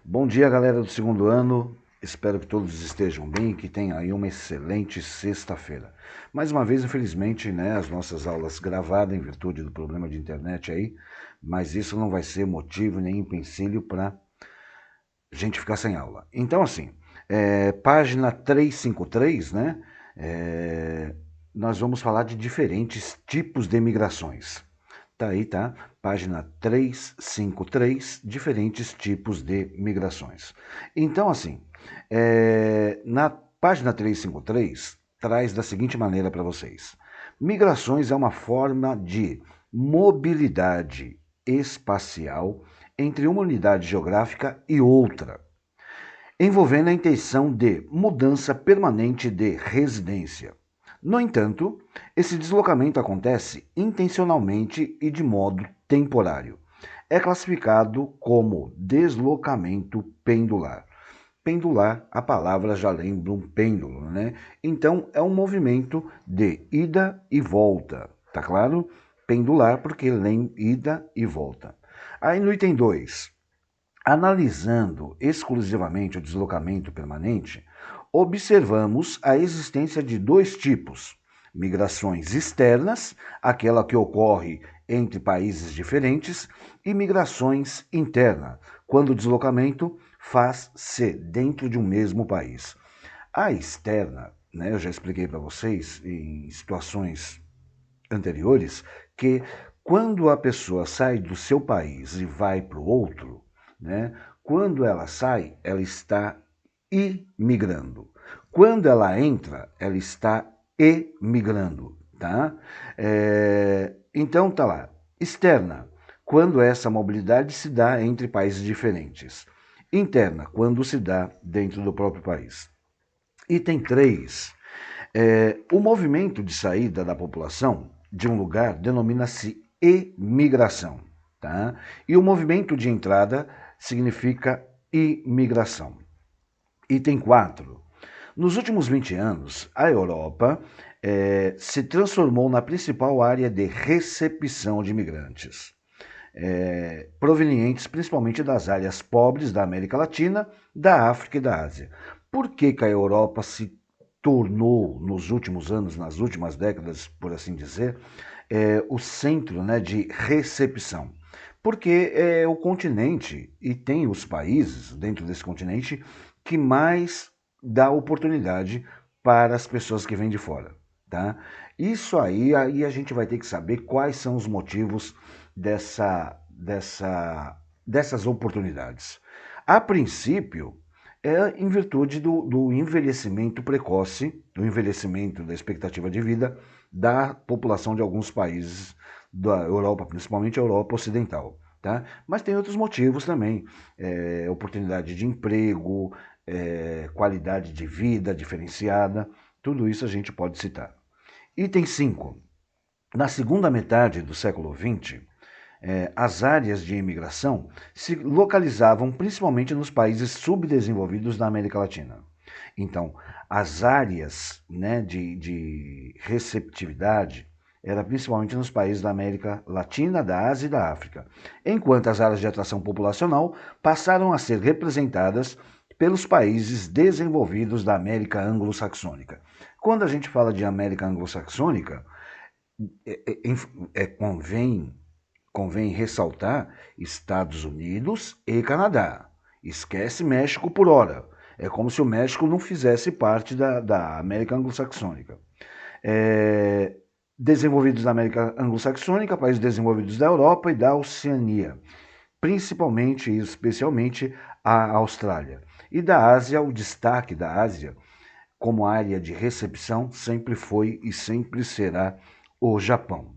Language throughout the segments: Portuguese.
Bom dia, galera do segundo ano. Espero que todos estejam bem e que tenham aí uma excelente sexta-feira. Mais uma vez, infelizmente, né, as nossas aulas gravadas em virtude do problema de internet aí, mas isso não vai ser motivo nem empecilho para a gente ficar sem aula. Então, assim, página 353, né, é, nós vamos falar de diferentes tipos de migrações. Tá aí, tá? Página 353, diferentes tipos de migrações. Então, assim, na página 353, traz da seguinte maneira para vocês: migrações é uma forma de mobilidade espacial entre uma unidade geográfica e outra, envolvendo a intenção de mudança permanente de residência. No entanto, esse deslocamento acontece intencionalmente e de modo temporário. É classificado como deslocamento pendular. Pendular, a palavra já lembra um pêndulo, né? Então, é um movimento de ida e volta, tá claro? Pendular, porque lembra ida e volta. Aí no item 2, analisando exclusivamente o deslocamento permanente, observamos a existência de dois tipos: migrações externas, aquela que ocorre entre países diferentes, e migrações internas, quando o deslocamento faz-se dentro de um mesmo país. A externa, né, eu já expliquei para vocês em situações anteriores que quando a pessoa sai do seu país e vai para o outro, né, quando ela sai, ela está imigrando. Quando ela entra, ela está emigrando, tá? Então tá lá. Externa, quando essa mobilidade se dá entre países diferentes. Interna, quando se dá dentro do próprio país. Item 3. O movimento de saída da população de um lugar denomina-se emigração, tá? E o movimento de entrada significa imigração. Item 4. Nos últimos 20 anos, a Europa se transformou na principal área de recepção de imigrantes, provenientes principalmente das áreas pobres da América Latina, da África e da Ásia. Por que, que a Europa se tornou, nos últimos anos, nas últimas décadas, por assim dizer, o centro, né, de recepção? Porque é o continente e tem os países dentro desse continente que mais dá oportunidade para as pessoas que vêm de fora, tá? Isso aí a gente vai ter que saber quais são os motivos dessas oportunidades. A princípio, é em virtude do envelhecimento precoce, do envelhecimento da expectativa de vida da população de alguns países da Europa, principalmente a Europa Ocidental. Tá? Mas tem outros motivos também, oportunidade de emprego, qualidade de vida diferenciada, tudo isso a gente pode citar. Item 5. Na segunda metade do século XX, as áreas de imigração se localizavam principalmente nos países subdesenvolvidos da América Latina. Então, as áreas, né, de receptividade era principalmente nos países da América Latina, da Ásia e da África, enquanto as áreas de atração populacional passaram a ser representadas pelos países desenvolvidos da América anglo-saxônica. Quando a gente fala de América anglo-saxônica, convém ressaltar Estados Unidos e Canadá. Esquece México por hora. É como se o México não fizesse parte da América anglo-saxônica. Desenvolvidos da América anglo-saxônica, países desenvolvidos da Europa e da Oceania, principalmente e especialmente a Austrália. E da Ásia, o destaque da Ásia como área de recepção sempre foi e sempre será o Japão.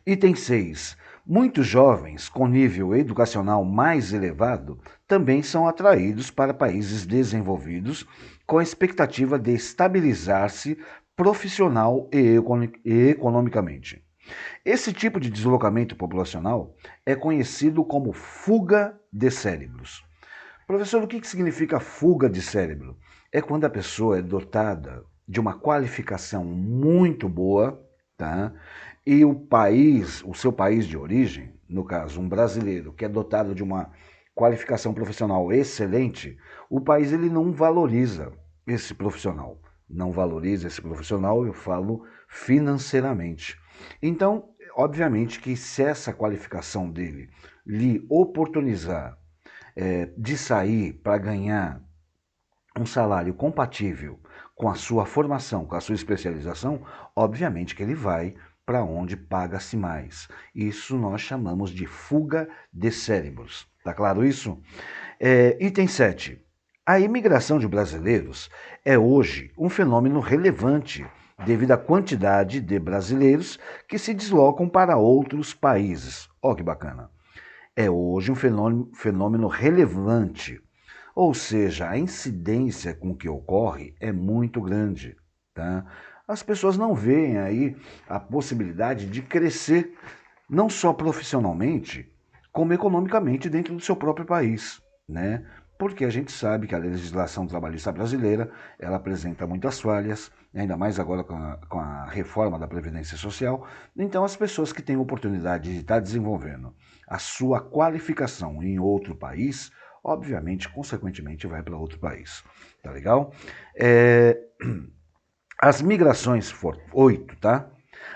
Item 6. Muitos jovens com nível educacional mais elevado também são atraídos para países desenvolvidos com a expectativa de estabilizar-se profissional e economicamente. Esse tipo de deslocamento populacional é conhecido como fuga de cérebros. Professor, o que significa fuga de cérebro? É quando a pessoa é dotada de uma qualificação muito boa, tá? E o seu país de origem, no caso, um brasileiro, que é dotado de uma qualificação profissional excelente, o país ele não valoriza esse profissional. Não valoriza esse profissional, eu falo financeiramente. Então, obviamente que se essa qualificação dele lhe oportunizar de sair para ganhar um salário compatível com a sua formação, com a sua especialização, obviamente que ele vai para onde paga-se mais. Isso nós chamamos de fuga de cérebros. Tá claro isso? Item 7. A imigração de brasileiros é hoje um fenômeno relevante devido à quantidade de brasileiros que se deslocam para outros países. Ó, que bacana. É hoje um fenômeno relevante, ou seja, a incidência com que ocorre é muito grande. Tá? As pessoas não veem aí a possibilidade de crescer, não só profissionalmente, como economicamente dentro do seu próprio país, né? Porque a gente sabe que a legislação trabalhista brasileira, ela apresenta muitas falhas, ainda mais agora com a reforma da Previdência Social. Então, as pessoas que têm oportunidade de estar desenvolvendo a sua qualificação em outro país, obviamente, consequentemente, vai para outro país. Tá legal? As migrações... 8, tá?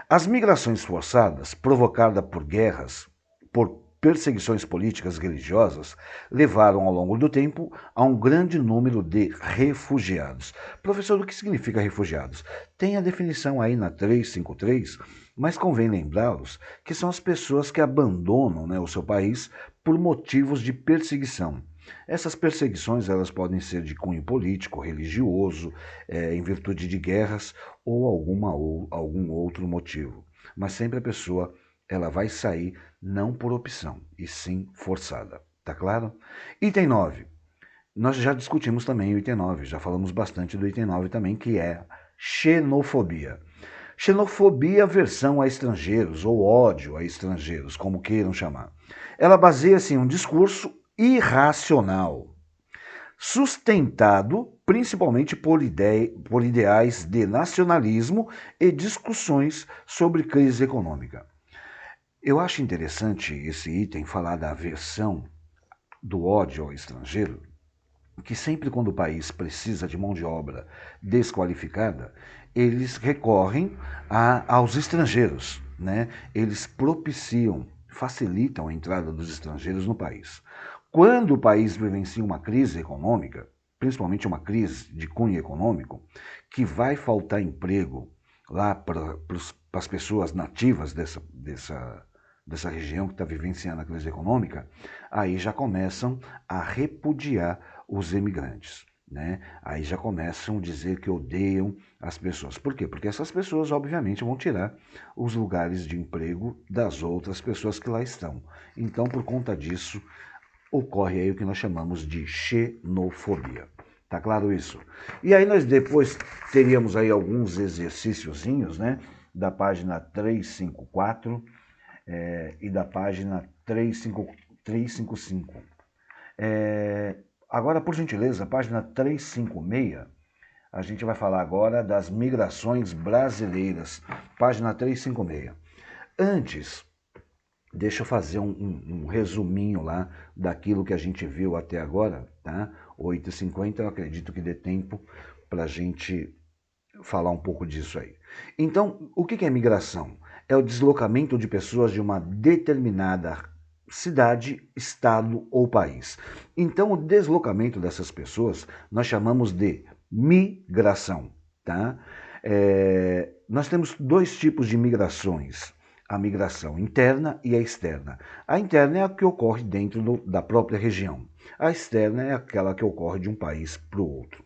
As migrações forçadas, provocadas por guerras, por perseguições políticas e religiosas, levaram ao longo do tempo a um grande número de refugiados. Professor, o que significa refugiados? Tem a definição aí na 353, mas convém lembrá-los que são as pessoas que abandonam, né, o seu país por motivos de perseguição. Essas perseguições elas podem ser de cunho político, religioso, em virtude de guerras ou algum outro motivo. Mas sempre a pessoa ela vai sair não por opção, e sim forçada. Tá claro? Item 9. Nós já discutimos também o item 9, já falamos bastante do item 9 também, que é xenofobia. Xenofobia versão a estrangeiros, ou ódio a estrangeiros, como queiram chamar. Ela baseia-se em um discurso irracional, sustentado principalmente por ideais de nacionalismo e discussões sobre crise econômica. Eu acho interessante esse item falar da aversão do ódio ao estrangeiro, que sempre quando o país precisa de mão de obra desqualificada, eles recorrem aos estrangeiros, né? Eles propiciam, facilitam a entrada dos estrangeiros no país. Quando o país vivencia uma crise econômica, principalmente uma crise de cunho econômico, que vai faltar emprego lá para as pessoas nativas dessa região que está vivenciando a crise econômica, aí já começam a repudiar os imigrantes. Né? Aí já começam a dizer que odeiam as pessoas. Por quê? Porque essas pessoas, obviamente, vão tirar os lugares de emprego das outras pessoas que lá estão. Então, por conta disso, ocorre aí o que nós chamamos de xenofobia. Tá claro isso? E aí nós depois teríamos aí alguns exercíciozinhos, né? Da página 354 e da página 355. Agora, por gentileza, página 356, a gente vai falar agora das migrações brasileiras. Página 356. Antes, deixa eu fazer um resuminho lá daquilo que a gente viu até agora, tá? 8h50, eu acredito que dê tempo para a gente falar um pouco disso aí. Então, o que é migração? É o deslocamento de pessoas de uma determinada cidade, estado ou país. Então, o deslocamento dessas pessoas nós chamamos de migração, tá? Nós temos dois tipos de migrações. A migração interna e a externa. A interna é a que ocorre dentro da própria região. A externa é aquela que ocorre de um país para o outro.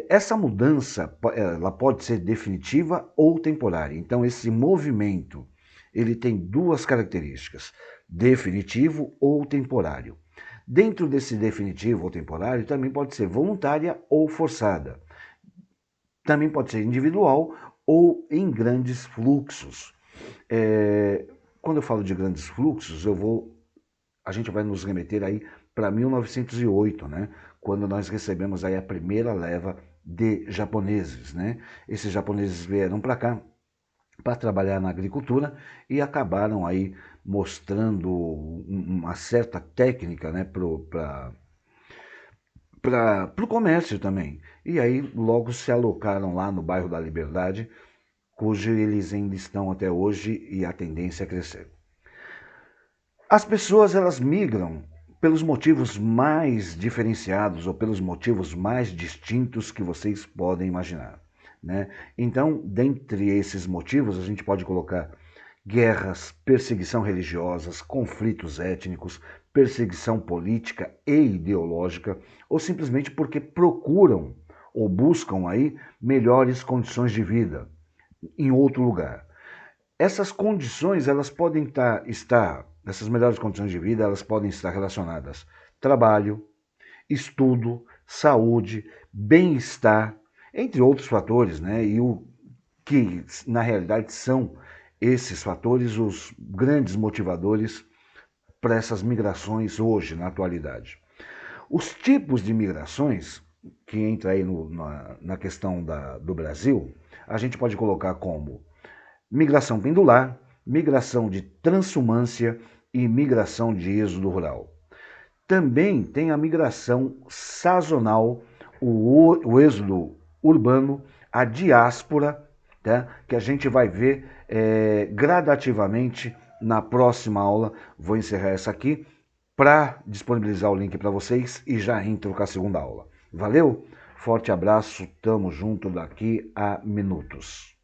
Essa mudança ela pode ser definitiva ou temporária. Então, esse movimento ele tem duas características: definitivo ou temporário. Dentro desse definitivo ou temporário, também pode ser voluntária ou forçada. Também pode ser individual ou em grandes fluxos. Quando eu falo de grandes fluxos, a gente vai nos remeter aí para 1908, né? Quando nós recebemos aí a primeira leva de japoneses, né? Esses japoneses vieram para cá para trabalhar na agricultura e acabaram aí mostrando uma certa técnica, né, para o comércio também. E aí logo se alocaram lá no bairro da Liberdade, cujo eles ainda estão até hoje e a tendência é crescer. As pessoas elas migram pelos motivos mais diferenciados ou pelos motivos mais distintos que vocês podem imaginar, né? Então, dentre esses motivos, a gente pode colocar guerras, perseguição religiosas, conflitos étnicos, perseguição política e ideológica, ou simplesmente porque procuram ou buscam aí melhores condições de vida em outro lugar. Essas condições, elas podem estar, essas melhores condições de vida, elas podem estar relacionadas a trabalho, estudo, saúde, bem-estar, entre outros fatores, né? E o que, na realidade, são esses fatores os grandes motivadores para essas migrações hoje, na atualidade. Os tipos de migrações, que entra aí na questão do Brasil, a gente pode colocar como migração pendular, migração de transhumância e migração de êxodo rural. Também tem a migração sazonal, o êxodo urbano, a diáspora, tá? Que a gente vai ver gradativamente na próxima aula. Vou encerrar essa aqui para disponibilizar o link para vocês e já entro com a segunda aula. Valeu? Forte abraço, tamo junto daqui a minutos.